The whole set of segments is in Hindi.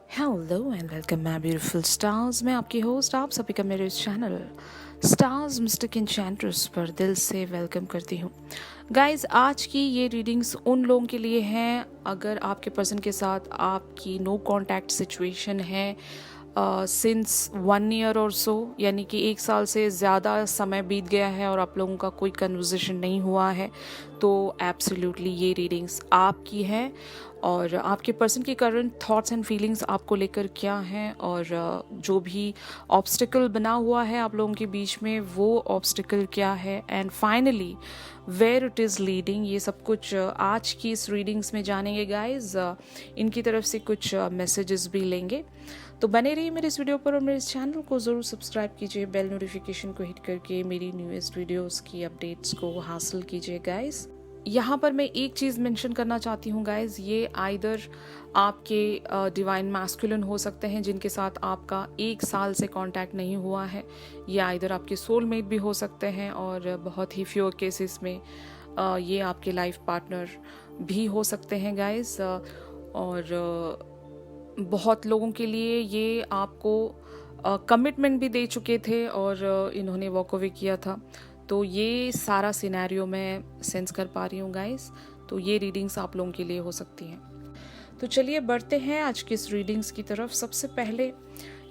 Hello and welcome my beautiful stars. मैं आपकी होस्ट आप सभी का मेरे इस चैनल स्टार्स मिस्टिक एन्चेंट्रेस पर दिल से वेलकम करती हूँ। गाइस, आज की ये रीडिंग्स उन लोगों के लिए हैं अगर आपके पर्सन के साथ आपकी नो कांटेक्ट सिचुएशन है सिंस 1 ईयर और सो, यानी कि 1 साल से ज़्यादा समय बीत गया है और आप लोगों का कोई कन्वर्सेशन नहीं हुआ है, तो एब्सोल्युटली ये रीडिंग्स आपकी हैं। और आपके पर्सन की करंट थॉट्स एंड फीलिंग्स आपको लेकर क्या हैं, और जो भी ऑब्स्टिकल बना हुआ है आप लोगों के बीच में वो ऑब्स्टिकल क्या है, and finally where it is leading, ये सब कुछ आज की इस रीडिंग्स में जानेंगे गाइज। इनकी तरफ से कुछ मैसेजेस भी लेंगे, तो बने रहिए मेरे इस वीडियो पर और मेरे इस चैनल को ज़रूर सब्सक्राइब कीजिए, बेल नोटिफिकेशन को हिट करके मेरी न्यूएस्ट वीडियोस की अपडेट्स को हासिल कीजिए गाइज। यहाँ पर मैं एक चीज़ मेंशन करना चाहती हूँ गाइज, ये आइदर आपके डिवाइन मैस्कुलिन हो सकते हैं जिनके साथ आपका 1 साल से कांटेक्ट नहीं हुआ है, या आइदर आपके सोलमेट भी हो सकते हैं, और बहुत ही फ्यू केसेस में ये आपके लाइफ पार्टनर भी हो सकते हैं गाइज। और बहुत लोगों के लिए ये आपको कमिटमेंट भी दे चुके थे और इन्होंने वॉक अवे किया था, तो ये सारा सिनेरियो मैं सेंस कर पा रही हूँ गाइस। तो ये रीडिंग्स आप लोगों के लिए हो सकती हैं। तो चलिए बढ़ते हैं आज की इस रीडिंग्स की तरफ। सबसे पहले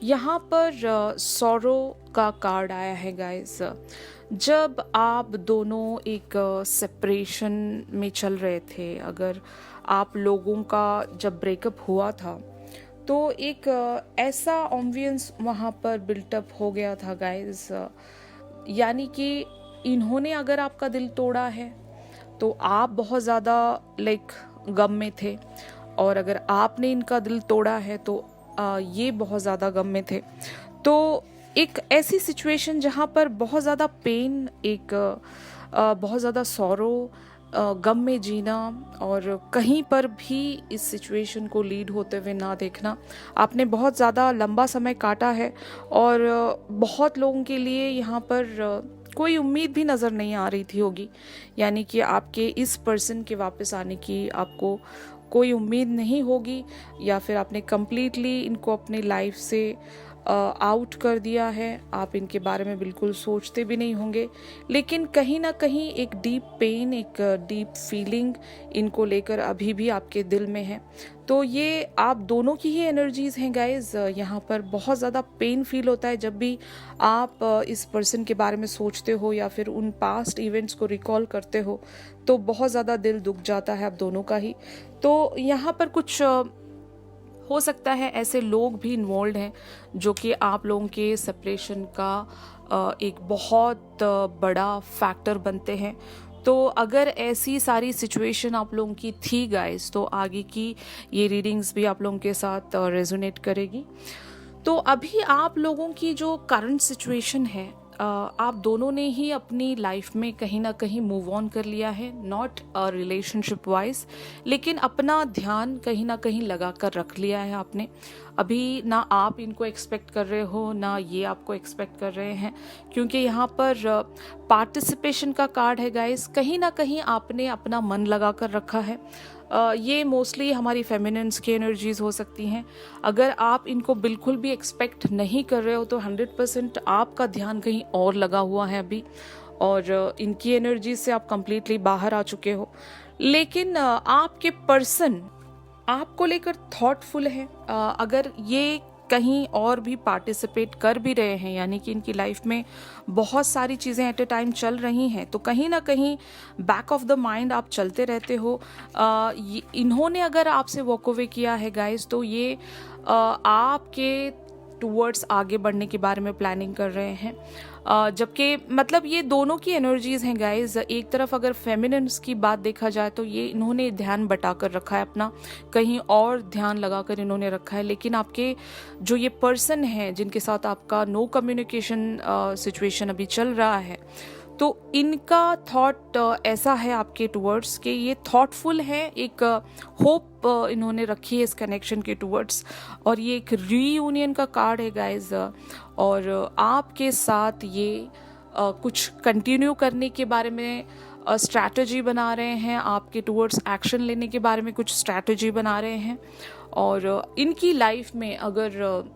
यहाँ पर सॉरो का कार्ड आया है गाइस। जब आप दोनों एक सेपरेशन में चल रहे थे, अगर आप लोगों का जब ब्रेकअप हुआ था तो एक ऐसा ऑम्बियंस वहाँ पर बिल्टअप हो गया था गाइस, यानी कि इन्होंने अगर आपका दिल तोड़ा है तो आप बहुत ज़्यादा गम में थे, और अगर आपने इनका दिल तोड़ा है तो ये बहुत ज़्यादा गम में थे। तो एक ऐसी सिचुएशन जहाँ पर बहुत ज़्यादा पेन, एक बहुत ज़्यादा सॉरो, गम में जीना, और कहीं पर भी इस सिचुएशन को लीड होते हुए ना देखना, आपने बहुत ज़्यादा लंबा समय काटा है। और बहुत लोगों के लिए यहाँ पर कोई उम्मीद भी नज़र नहीं आ रही थी होगी, यानी कि आपके इस पर्सन के वापस आने की आपको कोई उम्मीद नहीं होगी, या फिर आपने कम्प्लीटली इनको अपनी लाइफ से आउट कर दिया है, आप इनके बारे में बिल्कुल सोचते भी नहीं होंगे। लेकिन कहीं ना कहीं एक डीप पेन, एक डीप फीलिंग इनको लेकर अभी भी आपके दिल में है। तो ये आप दोनों की ही एनर्जीज़ हैं गाइज। यहाँ पर बहुत ज़्यादा पेन फील होता है जब भी आप इस पर्सन के बारे में सोचते हो या फिर उन पास्ट इवेंट्स को रिकॉल करते हो, तो बहुत ज़्यादा दिल दुख जाता है आप दोनों का ही। तो यहाँ पर कुछ हो सकता है ऐसे लोग भी इन्वॉल्व हैं जो कि आप लोगों के सेपरेशन का एक बहुत बड़ा फैक्टर बनते हैं। तो अगर ऐसी सारी सिचुएशन आप लोगों की थी गाइस, तो आगे की ये रीडिंग्स भी आप लोगों के साथ रेजोनेट करेगी। तो अभी आप लोगों की जो करंट सिचुएशन है, आप दोनों ने ही अपनी लाइफ में कहीं ना कहीं मूव ऑन कर लिया है, नॉट रिलेशनशिप वाइज, लेकिन अपना ध्यान कहीं ना कहीं लगा कर रख लिया है आपने। अभी ना आप इनको एक्सपेक्ट कर रहे हो ना ये आपको एक्सपेक्ट कर रहे हैं, क्योंकि यहाँ पर पार्टिसिपेशन का कार्ड है गाइस। कहीं ना कहीं आपने अपना मन लगा कर रखा है। ये मोस्टली हमारी फेमिनिन्स की एनर्जीज हो सकती हैं। अगर आप इनको बिल्कुल भी एक्सपेक्ट नहीं कर रहे हो तो 100% आपका ध्यान कहीं और लगा हुआ है अभी, और इनकी एनर्जीज से आप कंप्लीटली बाहर आ चुके हो। लेकिन आपके पर्सन आपको लेकर थॉटफुल है। अगर ये कहीं और भी पार्टिसिपेट कर भी रहे हैं, यानी कि इनकी लाइफ में बहुत सारी चीज़ें एट ए टाइम चल रही हैं, तो कहीं ना कहीं बैक ऑफ द माइंड आप चलते रहते हो। इन्होंने अगर आपसे वॉक अवे किया है गाइस, तो ये आपके टूवर्ड्स आगे बढ़ने के बारे में प्लानिंग कर रहे हैं। जबकि मतलब ये दोनों की एनर्जीज हैं गाइज। एक तरफ अगर फेमिनिन्स की बात देखा जाए तो ये इन्होंने ध्यान बटा कर रखा है अपना, कहीं और ध्यान लगा कर इन्होंने रखा है। लेकिन आपके जो ये पर्सन है जिनके साथ आपका नो कम्युनिकेशन सिचुएशन अभी चल रहा है, तो इनका थॉट ऐसा है आपके टूवर्ड्स कि ये थॉटफुल है, एक होप इन्होंने रखी है इस कनेक्शन के टूवर्ड्स। और ये एक रीयूनियन का कार्ड है गाइज, और आपके साथ ये कुछ कंटिन्यू करने के बारे में स्ट्रैटेजी बना रहे हैं, आपके टूवर्ड्स एक्शन लेने के बारे में कुछ स्ट्रैटेजी बना रहे हैं। और इनकी लाइफ में अगर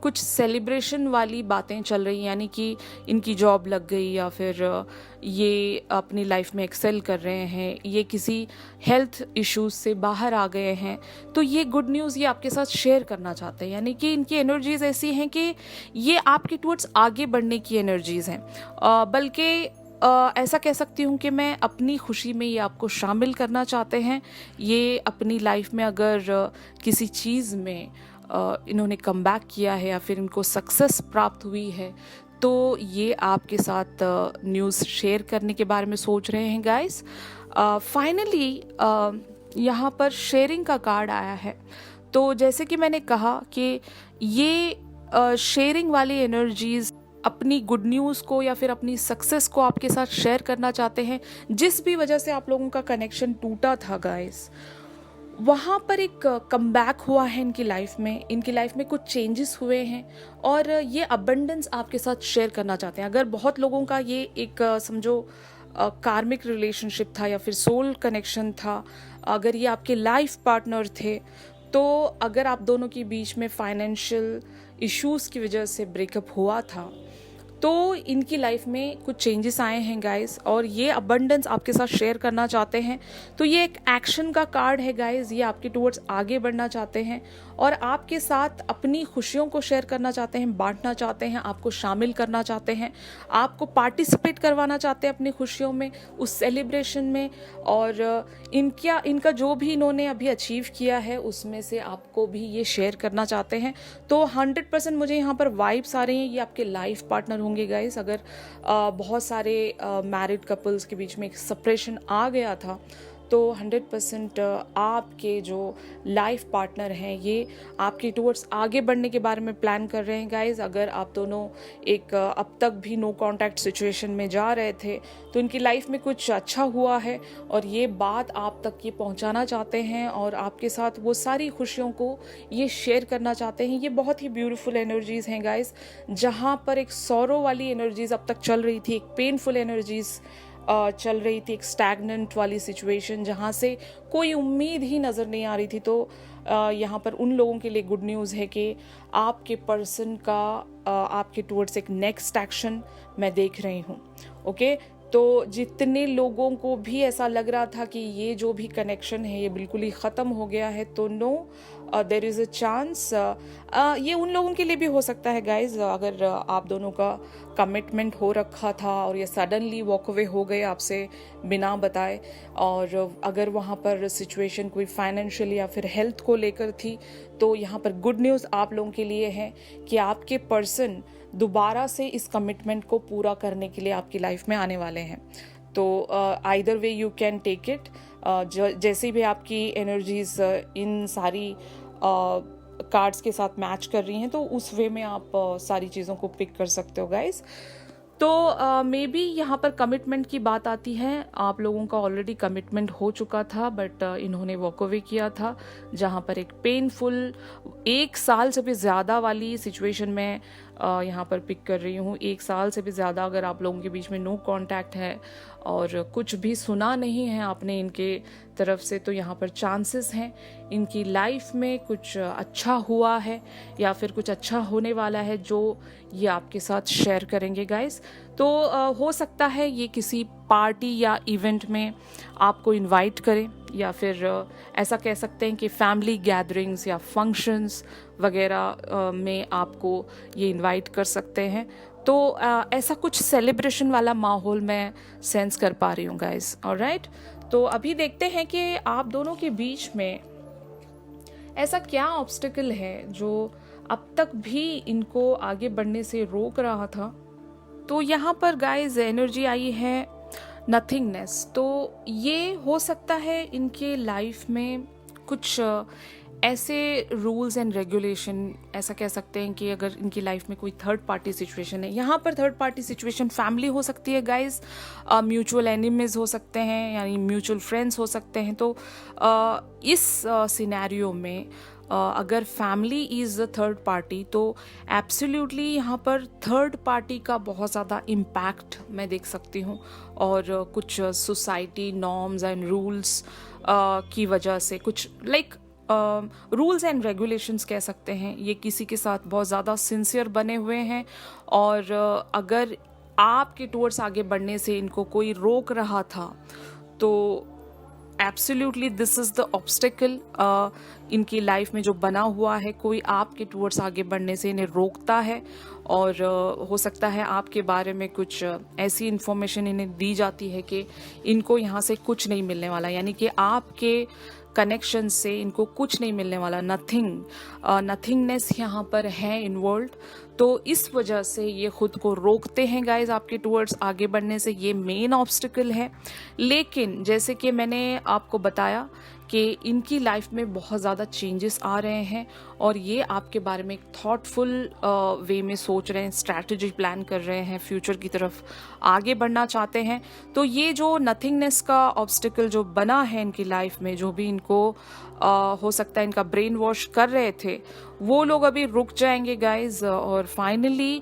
कुछ सेलिब्रेशन वाली बातें चल रही, यानी कि इनकी जॉब लग गई या फिर ये अपनी लाइफ में एक्सेल कर रहे हैं, ये किसी हेल्थ इश्यूज से बाहर आ गए हैं, तो ये गुड न्यूज़ ये आपके साथ शेयर करना चाहते हैं। यानी कि इनकी एनर्जीज ऐसी हैं कि ये आपके टुवर्ड्स आगे बढ़ने की एनर्जीज हैं, बल्कि ऐसा कह सकती हूँ कि मैं अपनी खुशी में ये आपको शामिल करना चाहते हैं। ये अपनी लाइफ में अगर किसी चीज़ में इन्होंने कम बैक किया है या फिर इनको सक्सेस प्राप्त हुई है, तो ये आपके साथ न्यूज़ शेयर करने के बारे में सोच रहे हैं गाइस। फाइनली यहाँ पर शेयरिंग का कार्ड आया है। तो जैसे कि मैंने कहा कि ये शेयरिंग वाली एनर्जीज अपनी गुड न्यूज़ को या फिर अपनी सक्सेस को आपके साथ शेयर करना चाहते हैं। जिस भी वजह से आप लोगों का कनेक्शन टूटा था गाइस, वहाँ पर एक कमबैक हुआ है इनकी लाइफ में। इनकी लाइफ में कुछ चेंजेस हुए हैं और ये अबंडेंस आपके साथ शेयर करना चाहते हैं। अगर बहुत लोगों का ये एक समझो कार्मिक रिलेशनशिप था या फिर सोल कनेक्शन था, अगर ये आपके लाइफ पार्टनर थे, तो अगर आप दोनों के बीच में फाइनेंशियल इश्यूज़ की वजह से ब्रेकअप हुआ था, तो इनकी लाइफ में कुछ चेंजेस आए हैं गाइस और ये अबंडेंस आपके साथ शेयर करना चाहते हैं। तो ये एक एक्शन का कार्ड है गाइस, ये आपके टुवर्ड्स आगे बढ़ना चाहते हैं और आपके साथ अपनी खुशियों को शेयर करना चाहते हैं, बांटना चाहते हैं, आपको शामिल करना चाहते हैं, आपको पार्टिसिपेट करवाना चाहते हैं अपनी खुशियों में, उस सेलिब्रेशन में। और इनका जो भी इन्होंने अभी अचीव किया है उसमें से आपको भी ये शेयर करना चाहते हैं। तो 100% मुझे यहाँ पर वाइब्स आ रही हैं, ये आपके लाइफ पार्टनर होंगे गाइस। अगर बहुत सारे मैरिड कपल्स के बीच में एक सेपरेशन आ गया था, तो 100% आपके जो लाइफ पार्टनर हैं ये आपके टुवर्ड्स आगे बढ़ने के बारे में प्लान कर रहे हैं गाइज। अगर आप दोनों एक अब तक भी नो कांटेक्ट सिचुएशन में जा रहे थे, तो इनकी लाइफ में कुछ अच्छा हुआ है और ये बात आप तक ये पहुंचाना चाहते हैं और आपके साथ वो सारी खुशियों को ये शेयर करना चाहते हैं। ये बहुत ही ब्यूटीफुल एनर्जीज हैं गाइज। जहाँ पर एक सौरो वाली एनर्जीज अब तक चल रही थी, एक पेनफुल एनर्जीज चल रही थी, एक स्टैग्नेंट वाली सिचुएशन जहाँ से कोई उम्मीद ही नज़र नहीं आ रही थी, तो यहाँ पर उन लोगों के लिए गुड न्यूज़ है कि आपके पर्सन का आपके टुवर्ड्स एक नेक्स्ट एक्शन मैं देख रही हूँ। ओके, तो जितने लोगों को भी ऐसा लग रहा था कि ये जो भी कनेक्शन है ये बिल्कुल ही ख़त्म हो गया है, तो no, there is a chance. ये उन लोगों के लिए भी हो सकता है गाइज, अगर आप दोनों का कमिटमेंट हो रखा था और ये सडनली वॉक अवे हो गए आपसे बिना बताए, और अगर वहाँ पर सिचुएशन कोई फाइनेंशियल या फिर हेल्थ को लेकर थी, तो यहाँ पर गुड न्यूज़ आप लोगों के लिए है कि आपके पर्सन दोबारा से इस कमिटमेंट को पूरा करने के लिए आपकी लाइफ में आने वाले हैं। तो either way you can take it, जैसे भी आपकी एनर्जीज इन सारी कार्ड्स के साथ मैच कर रही हैं, तो उस वे में आप सारी चीज़ों को पिक कर सकते हो गाइज। तो मे बी यहाँ पर कमिटमेंट की बात आती है। आप लोगों का ऑलरेडी कमिटमेंट हो चुका था, बट इन्होंने वॉक अवे किया था, जहाँ पर एक पेनफुल 1 साल से भी ज़्यादा वाली सिचुएशन में यहाँ पर पिक कर रही हूँ। 1 साल से भी ज़्यादा अगर आप लोगों के बीच में नो कांटेक्ट है और कुछ भी सुना नहीं है आपने इनके तरफ से, तो यहाँ पर चांसेस हैं इनकी लाइफ में कुछ अच्छा हुआ है या फिर कुछ अच्छा होने वाला है जो ये आपके साथ शेयर करेंगे गाइस। तो हो सकता है ये किसी पार्टी या इवेंट में आपको इनवाइट करें, या फिर ऐसा कह सकते हैं कि फैमिली गैदरिंग्स या फंक्शंस वगैरह में आपको ये इनवाइट कर सकते हैं। तो ऐसा कुछ सेलिब्रेशन वाला माहौल मैं सेंस कर पा रही हूँ गाइस। ऑलराइट, तो अभी देखते हैं कि आप दोनों के बीच में ऐसा क्या ऑब्स्टिकल है जो अब तक भी इनको आगे बढ़ने से रोक रहा था। तो यहाँ पर गाइस एनर्जी आई है नथिंगनेस। तो ये हो सकता है इनके लाइफ में कुछ ऐसे रूल्स एंड रेगुलेशन, ऐसा कह सकते हैं कि अगर इनकी लाइफ में कोई थर्ड पार्टी सिचुएशन है, यहाँ पर थर्ड पार्टी सिचुएशन फैमिली हो सकती है गाइस, म्यूचुअल एनिमीज हो सकते हैं, यानी म्यूचुअल फ्रेंड्स हो सकते हैं। तो इस सिनेरियो में अगर family is the third party, तो एब्सोल्युटली यहाँ पर थर्ड पार्टी का बहुत ज़्यादा इम्पैक्ट मैं देख सकती हूँ, और कुछ सोसाइटी नॉर्म्स एंड रूल्स की वजह से कुछ लाइक रूल्स एंड रेगुलेशंस कह सकते हैं, ये किसी के साथ बहुत ज़्यादा सिंसियर बने हुए हैं और अगर आपके टूवर्ड्स आगे बढ़ने से इनको कोई रोक रहा था तो absolutely this is the obstacle इनकी लाइफ में जो बना हुआ है, कोई आपके टूवर्ड्स आगे बढ़ने से इन्हें रोकता है और हो सकता है आपके बारे में कुछ ऐसी इन्फॉर्मेशन इन्हें दी जाती है कि इनको यहाँ से कुछ नहीं मिलने वाला, यानी कि आपके कनेक्शन से इनको कुछ नहीं मिलने वाला, नथिंगनेस यहाँ पर है इन्वॉल्व। तो इस वजह से ये खुद को रोकते हैं गाइज आपके टूवर्ड्स आगे बढ़ने से, ये मेन ऑब्स्टिकल है। लेकिन जैसे कि मैंने आपको बताया कि इनकी लाइफ में बहुत ज़्यादा चेंजेस आ रहे हैं और ये आपके बारे में एक थॉटफुल वे में सोच रहे हैं, स्ट्रैटेजी प्लान कर रहे हैं, फ्यूचर की तरफ आगे बढ़ना चाहते हैं। तो ये जो नथिंगनेस का ऑब्स्टिकल जो बना है इनकी लाइफ में, जो भी इनको हो सकता है इनका ब्रेन वॉश कर रहे थे, वो लोग अभी रुक जाएंगे गाइज और फाइनली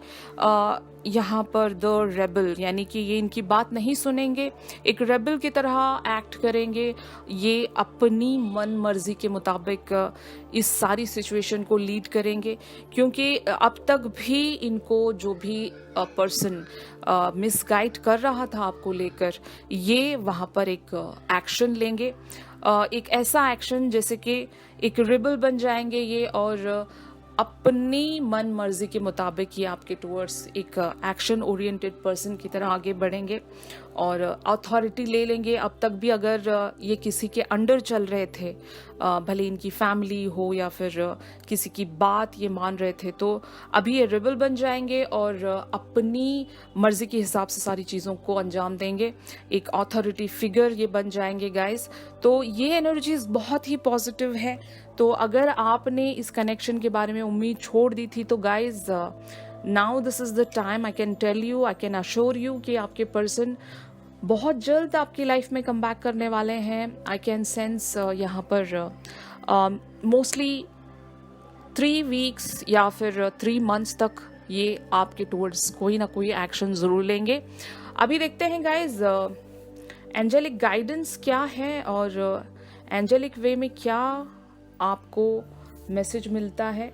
यहाँ पर द रेबल, यानी कि ये इनकी बात नहीं सुनेंगे, एक रेबल की तरह एक्ट करेंगे, ये अपनी मन मर्जी के मुताबिक इस सारी सिचुएशन को लीड करेंगे। क्योंकि अब तक भी इनको जो भी पर्सन मिसगाइड कर रहा था आपको लेकर, ये वहाँ पर एक एक्शन लेंगे, एक ऐसा एक्शन जैसे कि एक रेबल बन जाएंगे ये और अपनी मन मर्जी के मुताबिक ये आपके टूवर्ड्स एक एक्शन ओरिएंटेड पर्सन की तरह आगे बढ़ेंगे और अथॉरिटी ले लेंगे। अब तक भी अगर ये किसी के अंडर चल रहे थे, भले इनकी फैमिली हो या फिर किसी की बात ये मान रहे थे, तो अभी ये रिबल बन जाएंगे और अपनी मर्जी के हिसाब से सारी चीज़ों को अंजाम देंगे, एक अथॉरिटी फिगर ये बन जाएंगे गाइस। तो ये एनर्जीज बहुत ही पॉजिटिव है। तो अगर आपने इस कनेक्शन के बारे में उम्मीद छोड़ दी थी तो guys now this is the time, I can tell you, I can assure you कि आपके पर्सन बहुत जल्द आपकी लाइफ में कम बैक करने वाले हैं। आई कैन सेंस यहाँ पर मोस्टली 3 वीक्स या फिर 3 मंथ्स तक ये आपके टूवर्ड्स कोई ना कोई एक्शन ज़रूर लेंगे। अभी देखते हैं गाइज एंजेलिक गाइडेंस क्या है और एंजेलिक वे में क्या आपको मैसेज मिलता है।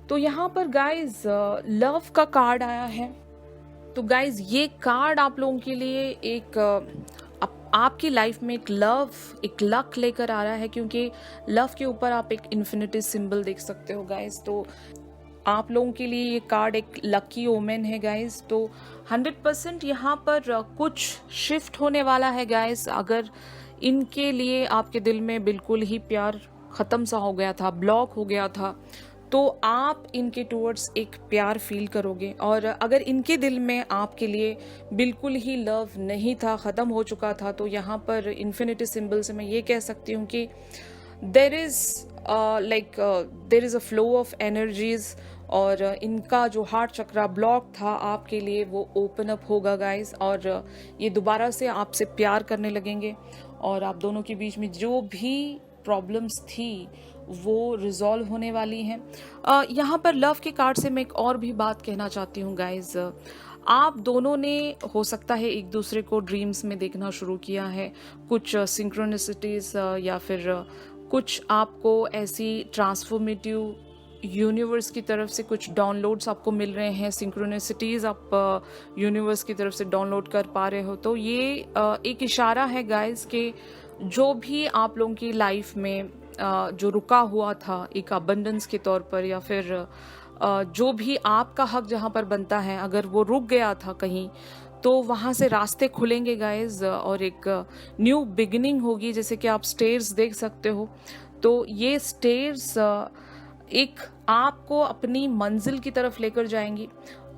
तो यहाँ पर गाइज लव का कार्ड आया है। तो गाइज ये कार्ड आप लोगों के लिए एक आपकी लाइफ में एक लव, एक लक लेकर आ रहा है, क्योंकि लव के ऊपर आप एक इन्फिनिटी सिंबल देख सकते हो गाइज। तो आप लोगों के लिए ये कार्ड एक लकी ओमेन है गाइज। तो 100% यहाँ पर कुछ शिफ्ट होने वाला है गाइज। अगर इनके लिए आपके दिल में बिल्कुल ही प्यार ख़त्म सा हो गया था, ब्लॉक हो गया था, तो आप इनके टूवर्ड्स एक प्यार फील करोगे। और अगर इनके दिल में आपके लिए बिल्कुल ही लव नहीं था, ख़त्म हो चुका था, तो यहाँ पर इन्फिनिटी सिंबल से मैं ये कह सकती हूँ कि there is a flow of energies और इनका जो हार्ट चक्रा ब्लॉक था आपके लिए वो ओपन अप होगा गाइस और ये दोबारा से आपसे प्यार करने लगेंगे और आप दोनों के बीच में जो भी प्रॉब्लम्स थी वो रिजॉल्व होने वाली हैं। यहाँ पर लव के कार्ड से मैं एक और भी बात कहना चाहती हूँ गाइज। आप दोनों ने हो सकता है एक दूसरे को ड्रीम्स में देखना शुरू किया है, कुछ सिंक्रोनिसिटीज या फिर कुछ आपको ऐसी ट्रांसफॉर्मेटिव यूनिवर्स की तरफ से कुछ डाउनलोड्स आपको मिल रहे हैं, सिंक्रोनिसिटीज़ आप यूनिवर्स की तरफ से डाउनलोड कर पा रहे हो। तो ये एक इशारा है गाइज कि जो भी आप लोगों की लाइफ में जो रुका हुआ था एक अबंडेंस के तौर पर या फिर जो भी आपका हक जहाँ पर बनता है, अगर वो रुक गया था कहीं, तो वहाँ से रास्ते खुलेंगे गाइज और एक न्यू बिगिनिंग होगी। जैसे कि आप स्टेयर्स देख सकते हो, तो ये स्टेयर्स एक आपको अपनी मंजिल की तरफ लेकर जाएंगी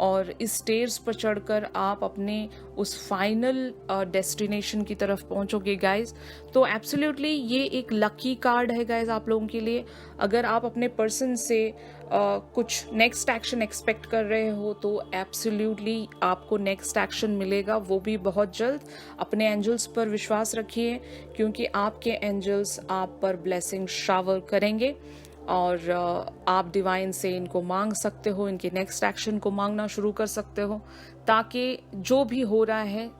और इस स्टेयर्स पर चढ़कर आप अपने उस फाइनल डेस्टिनेशन की तरफ पहुंचोगे गाइज। तो एब्सोल्युटली ये एक लकी कार्ड है गाइज आप लोगों के लिए। अगर आप अपने पर्सन से कुछ नेक्स्ट एक्शन एक्सपेक्ट कर रहे हो तो एब्सोल्युटली आपको नेक्स्ट एक्शन मिलेगा, वो भी बहुत जल्द। अपने एंजल्स पर विश्वास रखिए क्योंकि आपके एंजल्स आप पर ब्लेसिंग शावर करेंगे और आप डिवाइन से इनको मांग सकते हो, इनके नेक्स्ट एक्शन को मांगना शुरू कर सकते हो ताकि जो भी हो रहा है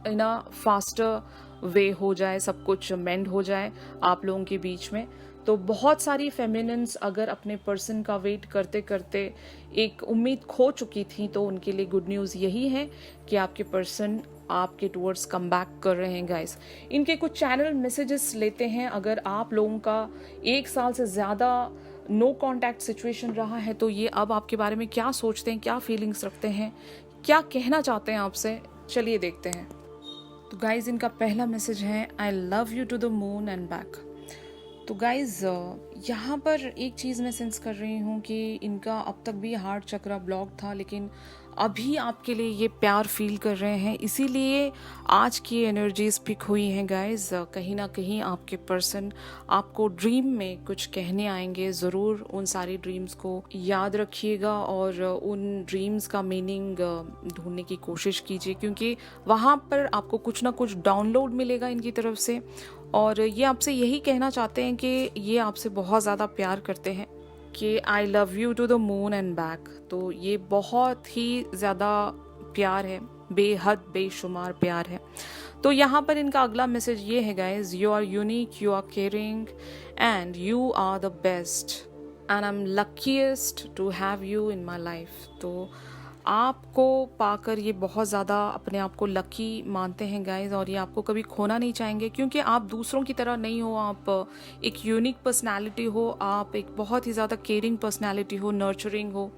इन अ फास्टर वे हो जाए, सब कुछ मेंड हो जाए आप लोगों के बीच में। तो बहुत सारी फेमिनिन्स अगर अपने पर्सन का वेट करते करते एक उम्मीद खो चुकी थी, तो उनके लिए गुड न्यूज़ यही है कि आपके पर्सन आपके टूवर्ड्स कम बैक कर रहे हैं गाइस। इनके कुछ चैनल मैसेजेस लेते हैं। अगर आप लोगों का 1 साल से ज़्यादा नो कांटेक्ट सिचुएशन रहा है, तो ये अब आपके बारे में क्या सोचते हैं, क्या फीलिंग्स रखते हैं, क्या कहना चाहते हैं आपसे, चलिए देखते हैं। तो गाइज इनका पहला मैसेज है, I love you to the moon and back. तो गाइज यहाँ पर एक चीज़ मैं सेंस कर रही हूँ कि इनका अब तक भी हार्ट चक्रा ब्लॉक था, लेकिन अभी आपके लिए ये प्यार फील कर रहे हैं, इसीलिए आज की एनर्जीज पिक हुई हैं गाइज। कहीं ना कहीं आपके पर्सन आपको ड्रीम में कुछ कहने आएंगे। ज़रूर उन सारी ड्रीम्स को याद रखिएगा और उन ड्रीम्स का मीनिंग ढूंढने की कोशिश कीजिए, क्योंकि वहाँ पर आपको कुछ ना कुछ डाउनलोड मिलेगा इनकी तरफ से, और ये आपसे यही कहना चाहते हैं कि ये आपसे बहुत ज़्यादा प्यार करते हैं, कि I love you to the moon and back. तो ये बहुत ही ज़्यादा प्यार है, बेहद बेशुमार प्यार है। तो यहाँ पर इनका अगला मैसेज ये है guys, you are unique, you are caring and you are the best and I am luckiest to have you in my life. तो आपको पाकर ये बहुत ज़्यादा अपने आप को लकी मानते हैं गाइज, और ये आपको कभी खोना नहीं चाहेंगे, क्योंकि आप दूसरों की तरह नहीं हो। आप एक यूनिक पर्सनालिटी हो, आप एक बहुत ही ज़्यादा केयरिंग पर्सनालिटी हो, नर्चरिंग हो,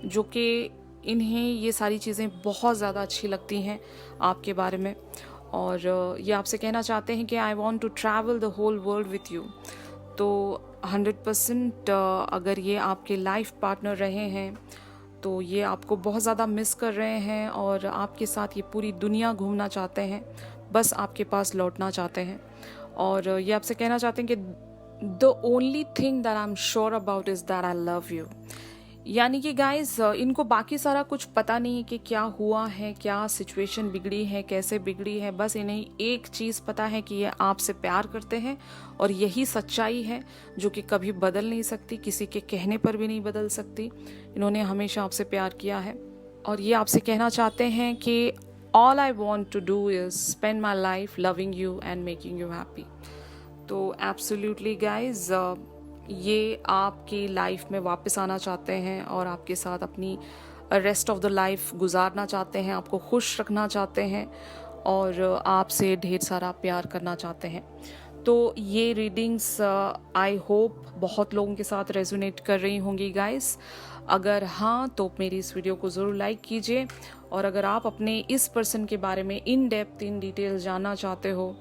जो कि इन्हें ये सारी चीज़ें बहुत ज़्यादा अच्छी लगती हैं आपके बारे में। और ये आपसे कहना चाहते हैं कि I want to travel the whole world with you. तो 100% अगर ये आपके लाइफ पार्टनर रहे हैं, तो ये आपको बहुत ज़्यादा मिस कर रहे हैं और आपके साथ ये पूरी दुनिया घूमना चाहते हैं, बस आपके पास लौटना चाहते हैं। और ये आपसे कहना चाहते हैं कि the only thing that I am sure about is that I love you. यानी कि गाइज इनको बाकी सारा कुछ पता नहीं है कि क्या हुआ है, क्या सिचुएशन बिगड़ी है, कैसे बिगड़ी है, बस इन्हें एक चीज़ पता है कि ये आपसे प्यार करते हैं, और यही सच्चाई है जो कि कभी बदल नहीं सकती, किसी के कहने पर भी नहीं बदल सकती। इन्होंने हमेशा आपसे प्यार किया है, और ये आपसे कहना चाहते हैं कि all I want to do is spend my life loving you and making you happy. तो एब्सोल्युटली गाइज ये आपकी लाइफ में वापस आना चाहते हैं और आपके साथ अपनी रेस्ट ऑफ द लाइफ गुजारना चाहते हैं, आपको खुश रखना चाहते हैं और आपसे ढेर सारा प्यार करना चाहते हैं। तो ये रीडिंग्स आई होप बहुत लोगों के साथ रेजोनेट कर रही होंगी गाइस। अगर हाँ, तो मेरी इस वीडियो को ज़रूर लाइक कीजिए, और अगर आप अपने इस पर्सन के बारे में इन डेप्थ इन डिटेल जानना चाहते हो,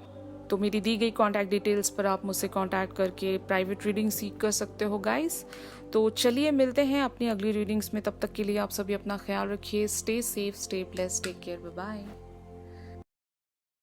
तो मेरी दी गई कॉन्टैक्ट डिटेल्स पर आप मुझसे कॉन्टैक्ट करके प्राइवेट रीडिंग सीख कर सकते हो गाइस। तो चलिए मिलते हैं अपनी अगली रीडिंग्स में, तब तक के लिए आप सभी अपना ख्याल रखिए। Stay safe, stay blessed, take care, bye bye.